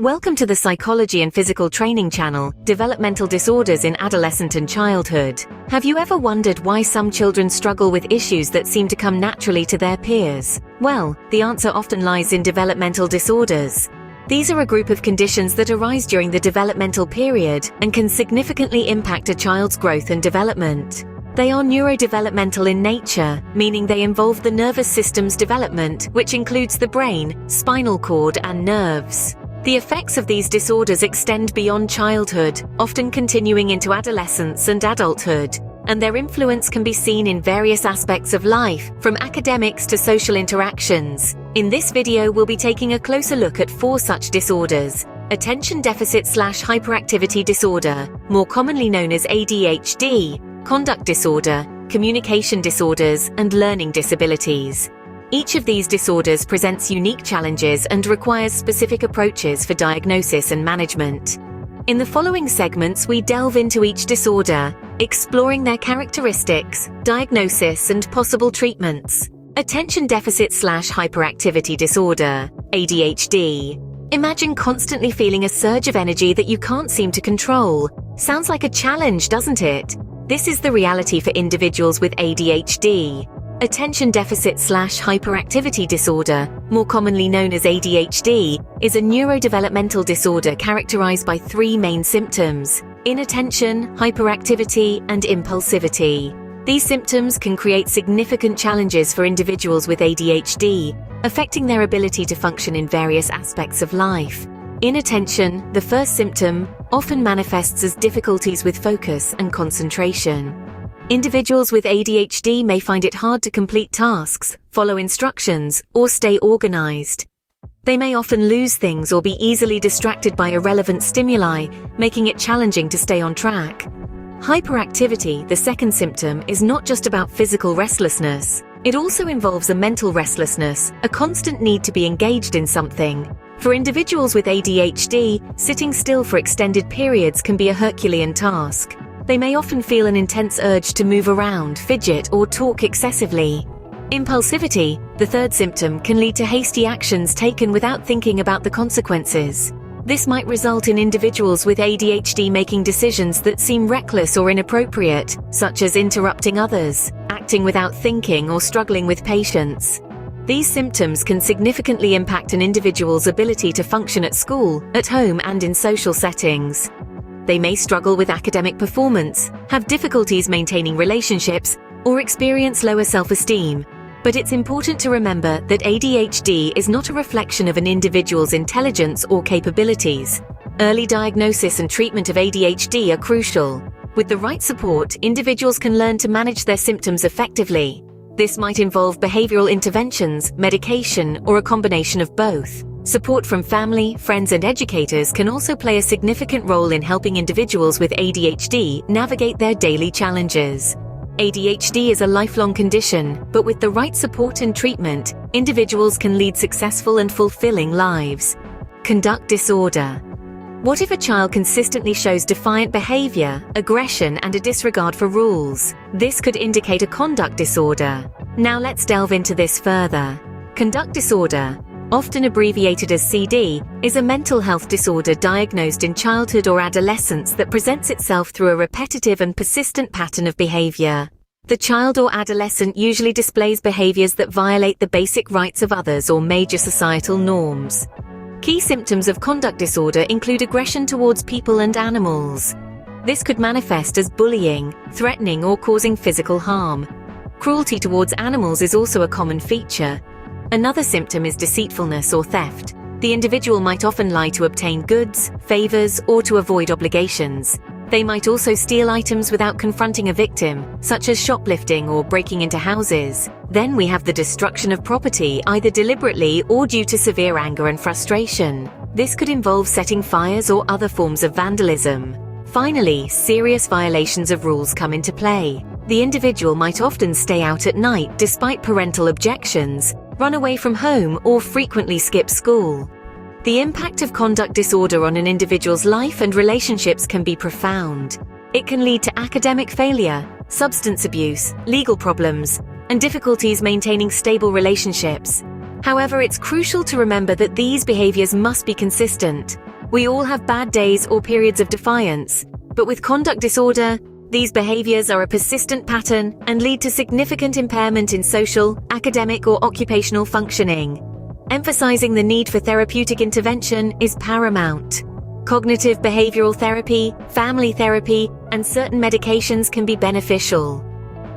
Welcome to the Psychology and Physical Training channel, Developmental Disorders in Adolescent and Childhood. Have you ever wondered why some children struggle with issues that seem to come naturally to their peers? Well, the answer often lies in developmental disorders. These are a group of conditions that arise during the developmental period and can significantly impact a child's growth and development. They are neurodevelopmental in nature, meaning they involve the nervous system's development, which includes the brain, spinal cord, and nerves. The effects of these disorders extend beyond childhood, often continuing into adolescence and adulthood, and their influence can be seen in various aspects of life, from academics to social interactions. In this video, we'll be taking a closer look at 4 such disorders: attention deficit/hyperactivity disorder, more commonly known as ADHD, conduct disorder, communication disorders, and learning disabilities. Each of these disorders presents unique challenges and requires specific approaches for diagnosis and management. In the following segments, we delve into each disorder, exploring their characteristics, diagnosis, and possible treatments. Attention deficit/hyperactivity disorder, ADHD. Imagine constantly feeling a surge of energy that you can't seem to control. Sounds like a challenge, doesn't it? This is the reality for individuals with ADHD. Attention deficit/hyperactivity disorder, more commonly known as ADHD, is a neurodevelopmental disorder characterized by 3 main symptoms: inattention, hyperactivity, and impulsivity. These symptoms can create significant challenges for individuals with ADHD, affecting their ability to function in various aspects of life. Inattention, the first symptom, often manifests as difficulties with focus and concentration. Individuals with ADHD may find it hard to complete tasks, follow instructions, or stay organized. They may often lose things or be easily distracted by irrelevant stimuli, making it challenging to stay on track. Hyperactivity, the second symptom, is not just about physical restlessness. It also involves a mental restlessness, a constant need to be engaged in something. For individuals with ADHD, sitting still for extended periods can be a Herculean task. They may often feel an intense urge to move around, fidget, or talk excessively. Impulsivity, the third symptom, can lead to hasty actions taken without thinking about the consequences. This might result in individuals with ADHD making decisions that seem reckless or inappropriate, such as interrupting others, acting without thinking, or struggling with patience. These symptoms can significantly impact an individual's ability to function at school, at home, and in social settings. They may struggle with academic performance, have difficulties maintaining relationships, or experience lower self-esteem. But it's important to remember that ADHD is not a reflection of an individual's intelligence or capabilities. Early diagnosis and treatment of ADHD are crucial. With the right support, individuals can learn to manage their symptoms effectively. This might involve behavioral interventions, medication, or a combination of both. Support from family, friends, and educators can also play a significant role in helping individuals with ADHD navigate their daily challenges. ADHD is a lifelong condition, but with the right support and treatment, individuals can lead successful and fulfilling lives. Conduct disorder. What if a child consistently shows defiant behavior, aggression, and a disregard for rules? This could indicate a conduct disorder. Now let's delve into this further. Conduct disorder, often abbreviated as CD, is a mental health disorder diagnosed in childhood or adolescence that presents itself through a repetitive and persistent pattern of behavior. The child or adolescent usually displays behaviors that violate the basic rights of others or major societal norms. Key symptoms of conduct disorder include aggression towards people and animals. This could manifest as bullying, threatening, or causing physical harm. Cruelty towards animals is also a common feature. Another symptom is deceitfulness or theft. The individual might often lie to obtain goods, favors, or to avoid obligations. They might also steal items without confronting a victim, such as shoplifting or breaking into houses. Then we have the destruction of property, either deliberately or due to severe anger and frustration. This could involve setting fires or other forms of vandalism. Finally, serious violations of rules come into play. The individual might often stay out at night despite parental objections, run away from home, or frequently skip school. The impact of conduct disorder on an individual's life and relationships can be profound. It can lead to academic failure, substance abuse, legal problems, and difficulties maintaining stable relationships. However, it's crucial to remember that these behaviors must be consistent. We all have bad days or periods of defiance, but with conduct disorder, these behaviors are a persistent pattern and lead to significant impairment in social, academic, or occupational functioning. Emphasizing the need for therapeutic intervention is paramount. Cognitive behavioral therapy, family therapy, and certain medications can be beneficial.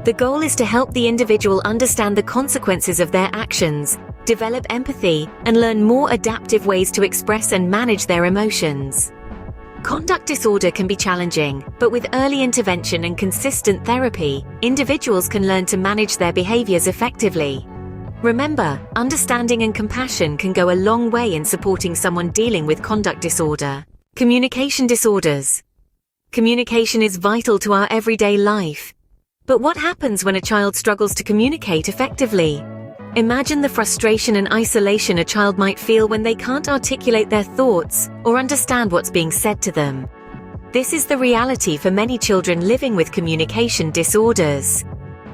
The goal is to help the individual understand the consequences of their actions, develop empathy, and learn more adaptive ways to express and manage their emotions. Conduct disorder can be challenging, but with early intervention and consistent therapy, individuals can learn to manage their behaviors effectively. Remember, understanding and compassion can go a long way in supporting someone dealing with conduct disorder. Communication disorders. Communication is vital to our everyday life. But what happens when a child struggles to communicate effectively? Imagine the frustration and isolation a child might feel when they can't articulate their thoughts or understand what's being said to them. This is the reality for many children living with communication disorders.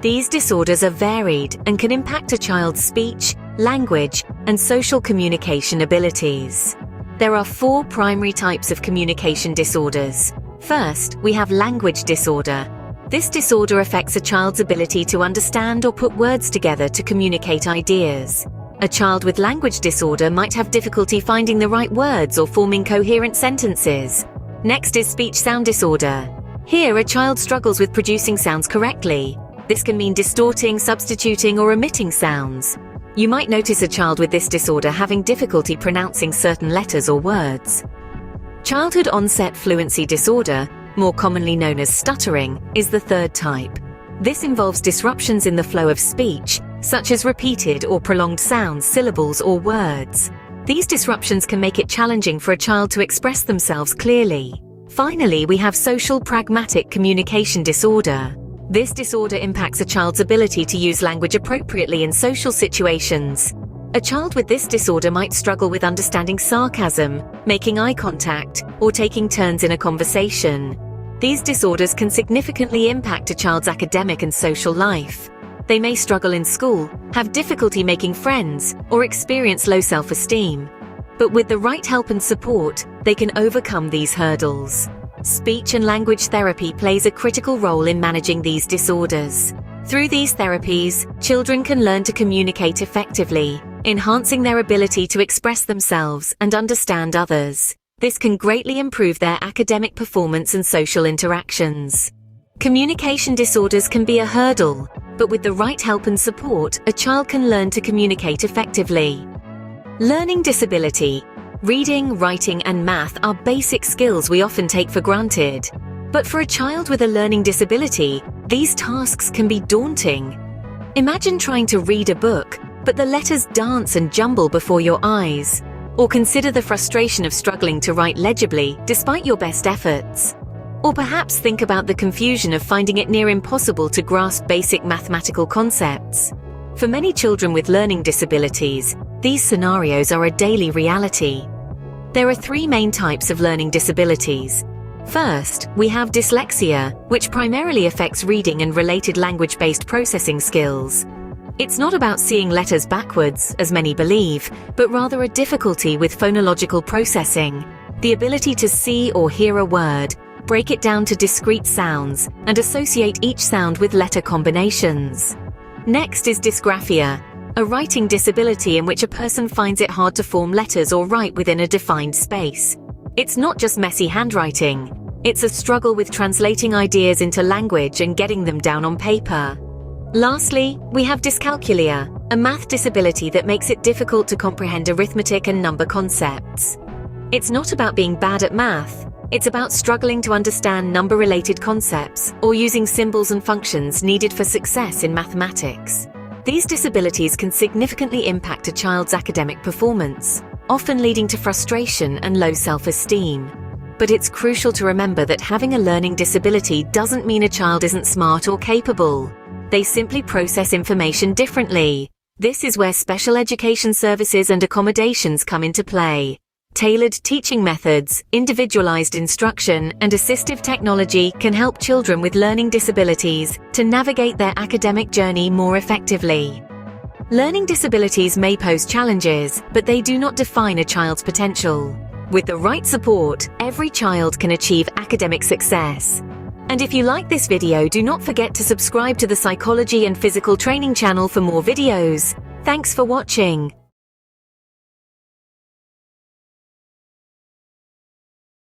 These disorders are varied and can impact a child's speech, language, and social communication abilities. There are 4 primary types of communication disorders. First, we have language disorder. This disorder affects a child's ability to understand or put words together to communicate ideas. A child with language disorder might have difficulty finding the right words or forming coherent sentences. Next is speech sound disorder. Here, a child struggles with producing sounds correctly. This can mean distorting, substituting, or omitting sounds. You might notice a child with this disorder having difficulty pronouncing certain letters or words. Childhood onset fluency disorder, more commonly known as stuttering, is the third type. This involves disruptions in the flow of speech, such as repeated or prolonged sounds, syllables, or words. These disruptions can make it challenging for a child to express themselves clearly. Finally, we have social pragmatic communication disorder. This disorder impacts a child's ability to use language appropriately in social situations. A child with this disorder might struggle with understanding sarcasm, making eye contact, or taking turns in a conversation. These disorders can significantly impact a child's academic and social life. They may struggle in school, have difficulty making friends, or experience low self-esteem. But with the right help and support, they can overcome these hurdles. Speech and language therapy plays a critical role in managing these disorders. Through these therapies, children can learn to communicate effectively, enhancing their ability to express themselves and understand others. This can greatly improve their academic performance and social interactions. Communication disorders can be a hurdle, but with the right help and support, a child can learn to communicate effectively. Learning disability. Reading, writing, and math are basic skills we often take for granted. But for a child with a learning disability, these tasks can be daunting. Imagine trying to read a book, but the letters dance and jumble before your eyes. Or consider the frustration of struggling to write legibly despite your best efforts. Or perhaps think about the confusion of finding it near impossible to grasp basic mathematical concepts. For many children with learning disabilities, these scenarios are a daily reality. There are 3 main types of learning disabilities. First, we have dyslexia, which primarily affects reading and related language-based processing skills. It's not about seeing letters backwards, as many believe, but rather a difficulty with phonological processing, the ability to see or hear a word, break it down to discrete sounds, and associate each sound with letter combinations. Next is dysgraphia, a writing disability in which a person finds it hard to form letters or write within a defined space. It's not just messy handwriting. It's a struggle with translating ideas into language and getting them down on paper. Lastly, we have dyscalculia, a math disability that makes it difficult to comprehend arithmetic and number concepts. It's not about being bad at math. It's about struggling to understand number-related concepts or using symbols and functions needed for success in mathematics. These disabilities can significantly impact a child's academic performance, often leading to frustration and low self-esteem. But it's crucial to remember that having a learning disability doesn't mean a child isn't smart or capable. They simply process information differently. This is where special education services and accommodations come into play. Tailored teaching methods, individualized instruction, and assistive technology can help children with learning disabilities to navigate their academic journey more effectively. Learning disabilities may pose challenges, but they do not define a child's potential. With the right support, every child can achieve academic success. And if you like this video, do not forget to subscribe to the Psychology and Physical Training channel for more videos. Thanks for watching.